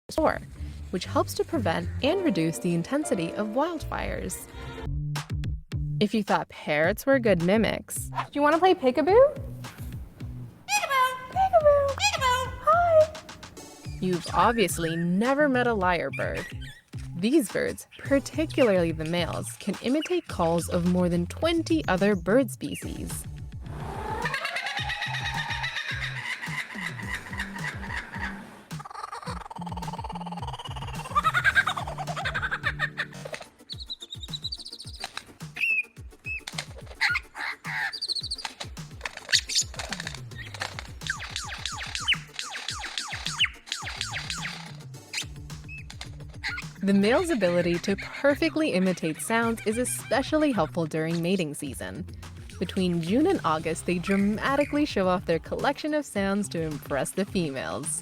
restore, which helps to prevent and reduce the intensity of wildfires. If you thought parrots were good mimics, Do you want to play peekaboo? Peekaboo! Peekaboo! Peekaboo! Hi! you've obviously never met a lyrebird. These birds, particularly the males, can imitate calls of more than 20 other bird species. The male's ability to perfectly imitate sounds is especially helpful during mating season. Between June and August, they dramatically show off their collection of sounds to impress the females.